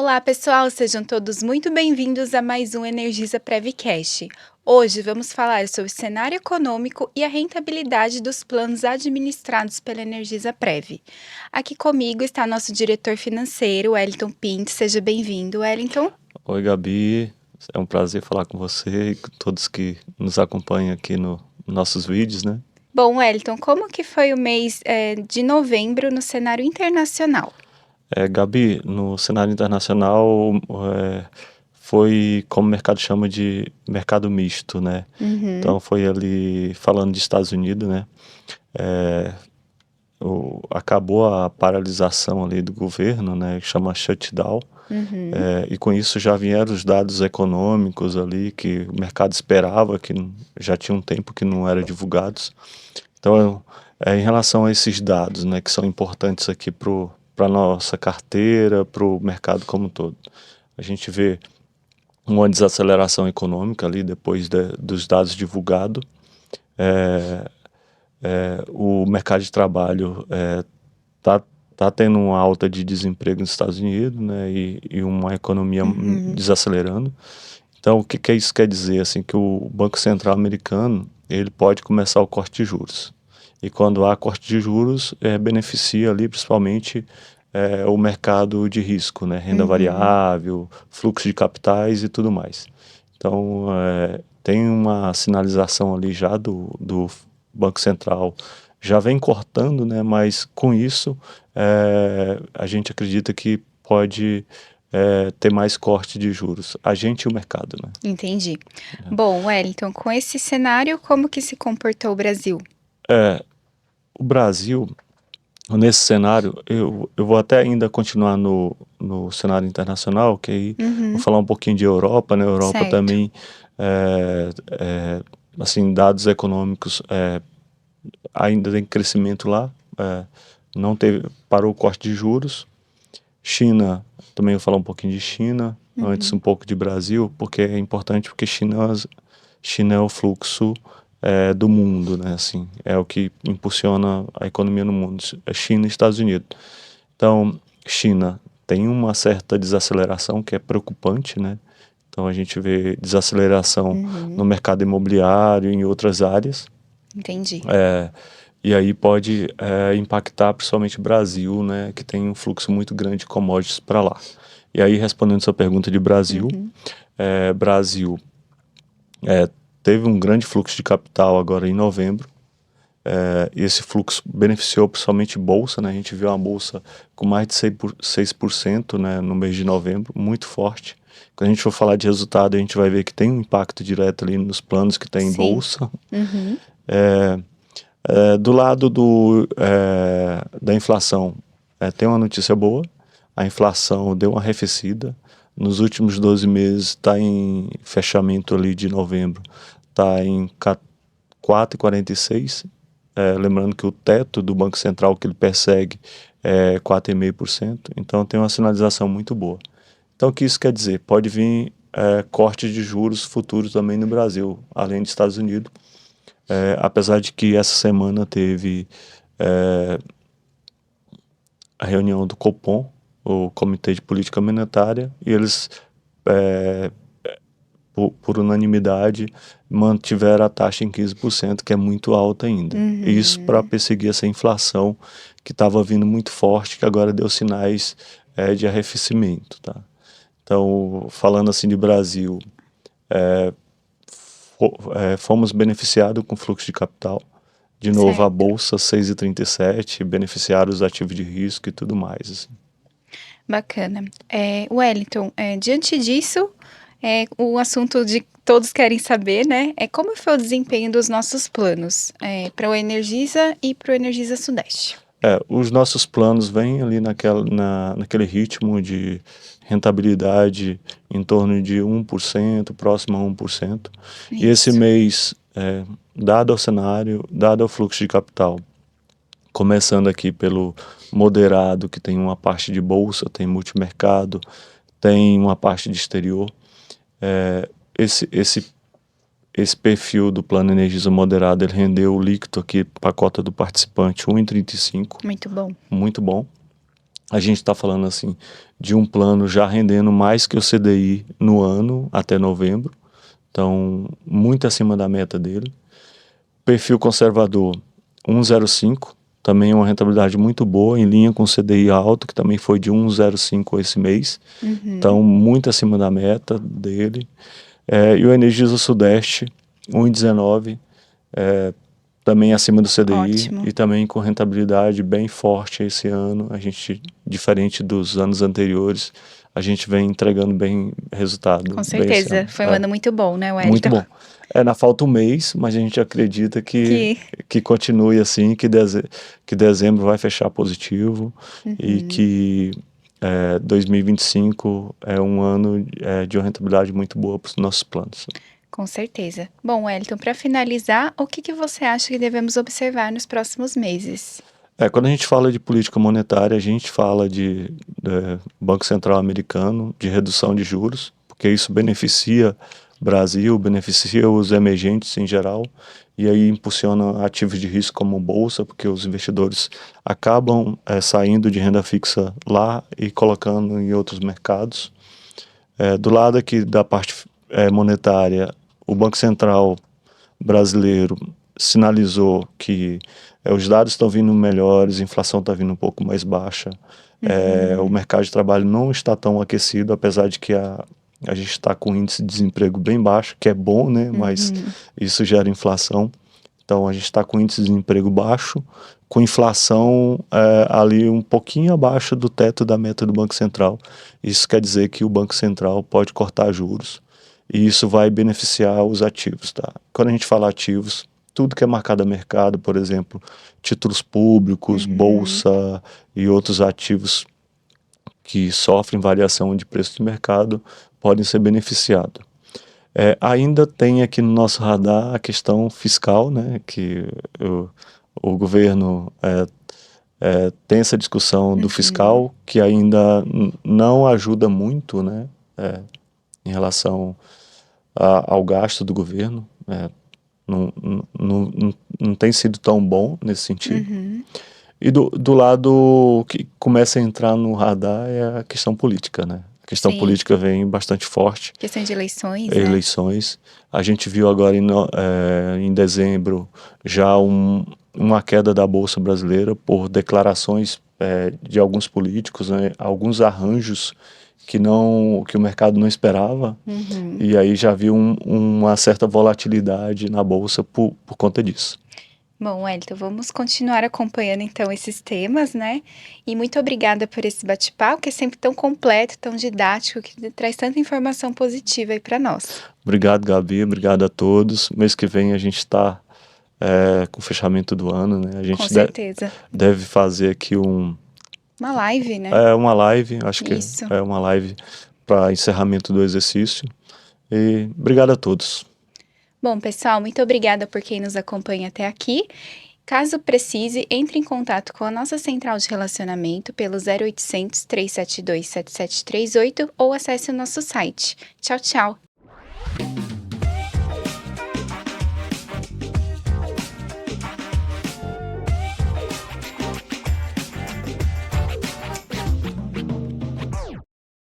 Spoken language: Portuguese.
Olá, pessoal, sejam todos muito bem-vindos a mais um Energisa Prevcast. Hoje vamos falar sobre o cenário econômico e a rentabilidade dos planos administrados pela Energisa Prev. Aqui comigo está nosso diretor financeiro, Wellington Pinto. Seja bem-vindo, Wellington. Oi, Gabi. É um prazer falar com você e com todos que nos acompanham aqui nos nossos vídeos, né? Bom, Wellington, como que foi o mês de novembro no cenário internacional? Gabi, no cenário internacional foi como o mercado chama de mercado misto, né? Uhum, Então foi ali, falando de Estados Unidos, né? É, acabou a paralisação ali do governo, né? Que chama shutdown. uhum, E com isso já vieram os dados econômicos ali que o mercado esperava, que já tinha um tempo que não eram divulgados. Então, em relação a esses dados, né, que são importantes aqui para a nossa carteira, para o mercado como um todo, a gente vê uma desaceleração econômica ali depois dos dados divulgados. O mercado de trabalho está tá tendo uma alta de desemprego nos Estados Unidos, né, e uma economia uhum. desacelerando. Então, o que que isso quer dizer? Assim, que o Banco Central americano ele pode começar o corte de juros. E quando há corte de juros, beneficia ali principalmente o mercado de risco, né? Renda Uhum. variável, fluxo de capitais e tudo mais. Então, tem uma sinalização ali já do Banco Central, já vem cortando, né? Mas com isso, a gente acredita que pode ter mais corte de juros, a gente e o mercado, né? Entendi. Bom, Wellington, com esse cenário, como que se comportou o Brasil? O Brasil, nesse cenário, eu vou até ainda continuar no cenário internacional, que aí vou Uhum, falar um pouquinho de Europa, né? Europa certo. também, assim, dados econômicos ainda tem crescimento lá, não teve, parou o corte de juros. China, também vou falar um pouquinho de China, antes Uhum, um pouco de Brasil, porque é importante, porque China é o fluxo do mundo, né? Assim, é o que impulsiona a economia no mundo, é China e Estados Unidos. Então, China tem uma certa desaceleração que é preocupante, né? Então a gente vê desaceleração no uhum, mercado imobiliário e em outras áreas. entendi. E aí pode impactar principalmente o Brasil, né, que tem um fluxo muito grande de commodities para lá. E aí, respondendo sua pergunta de Brasil, Uhum, Brasil teve um grande fluxo de capital agora em novembro. E esse fluxo beneficiou principalmente bolsa, né? A gente viu uma bolsa com mais de 6%, né, no mês de novembro, muito forte. Quando a gente for falar de resultado, a gente vai ver que tem um impacto direto ali nos planos que tem em sim. bolsa. Uhum, Do lado da inflação, tem uma notícia boa. A inflação deu uma arrefecida. Nos últimos 12 meses, está em fechamento ali de novembro, está em 4,46. Lembrando que o teto do Banco Central que ele persegue é 4,5%. Então tem uma sinalização muito boa. Então o que isso quer dizer? Pode vir corte de juros futuros também no Brasil, além dos Estados Unidos. Apesar de que essa semana teve a reunião do Copom, o Comitê de Política Monetária, e eles, por unanimidade, mantiveram a taxa em 15%, que é muito alta ainda. Isso para uhum, perseguir essa inflação que estava vindo muito forte, que agora deu sinais de arrefecimento, tá? Então, falando assim de Brasil, fomos beneficiados com fluxo de capital. De novo, a certo. bolsa 6,37, beneficiaram os ativos de risco e tudo mais, assim. Bacana. Wellington, diante disso, o assunto de todos querem saber, né? É como foi o desempenho dos nossos planos para o Energisa e para o Energisa Sudeste. Os nossos planos vêm ali naquele ritmo de rentabilidade em torno de 1%, próximo a 1%. E esse Isso. mês, dado ao cenário, dado ao fluxo de capital, começando aqui pelo moderado, que tem uma parte de bolsa, tem multimercado, tem uma parte de exterior, é, esse, esse, esse perfil do plano Energisa Moderado, ele rendeu o líquido aqui para a cota do participante 1,35, Muito bom. muito bom. a gente está falando assim de um plano já rendendo mais que o CDI no ano até novembro, então muito acima da meta dele. Perfil conservador 1,05, também uma rentabilidade muito boa, em linha com o CDI alto, que também foi de 1,05 esse mês, Uhum. então muito acima da meta dele. E o Energisa Sudeste 1,19, também acima do CDI Ótimo. e também com rentabilidade bem forte esse ano. A gente, diferente dos anos anteriores, a gente vem entregando bem resultado Com bem esse certeza. ano. Foi um ano muito bom, né, Muito Wellington? bom. Na falta um mês, mas a gente acredita Que. que continue assim, que dezembro vai fechar positivo e Uhum. que 2025 é um ano de uma rentabilidade muito boa para os nossos planos. Com certeza. Bom, Wellington, para finalizar, o que você acha que devemos observar nos próximos meses? Quando a gente fala de política monetária, a gente fala de Banco Central americano, de redução de juros, porque isso beneficia o Brasil, beneficia os emergentes em geral, e aí impulsiona ativos de risco como bolsa, porque os investidores acabam saindo de renda fixa lá e colocando em outros mercados. Do lado aqui da parte monetária, o Banco Central brasileiro sinalizou que os dados estão vindo melhores, a inflação está vindo um pouco mais baixa, o mercado de trabalho não está tão aquecido, apesar de que a gente está com um índice de desemprego bem baixo, que é bom, né? Mas Uhum. isso gera inflação. Então a gente está com índice de desemprego baixo, com inflação ali um pouquinho abaixo do teto da meta do Banco Central. Isso quer dizer que o Banco Central pode cortar juros e isso vai beneficiar os ativos, tá? Quando a gente fala ativos, tudo que é marcado a mercado, por exemplo, títulos públicos, Uhum. bolsa e outros ativos que sofrem variação de preço de mercado, podem ser beneficiados. Ainda tem aqui no nosso radar a questão fiscal, né, que o governo tem essa discussão do Uhum. fiscal que ainda não ajuda muito, né, em relação ao gasto do governo. Não, não tem sido tão bom nesse sentido. Uhum. E do lado que começa a entrar no radar é a questão política, né? A questão Sim. política vem bastante forte, Questão de eleições, né? eleições. A gente viu agora em dezembro já uma queda da Bolsa Brasileira por declarações de alguns políticos, né? Alguns arranjos que o mercado não esperava, Uhum. e aí já viu uma certa volatilidade na Bolsa por conta disso. Bom, Wellington, vamos continuar acompanhando então esses temas, né? E muito obrigada por esse bate-papo, que é sempre tão completo, tão didático, que traz tanta informação positiva aí para nós. Obrigado, Gabi, obrigado a todos. Mês que vem a gente está com o fechamento do ano, né? A Com gente certeza. deve fazer aqui Uma live, né? uma live, acho que Isso. é uma live para encerramento do exercício. E obrigado a todos. Bom, pessoal, muito obrigada por quem nos acompanha até aqui. Caso precise, entre em contato com a nossa central de relacionamento pelo 0800 372 7738 ou acesse o nosso site. Tchau, tchau!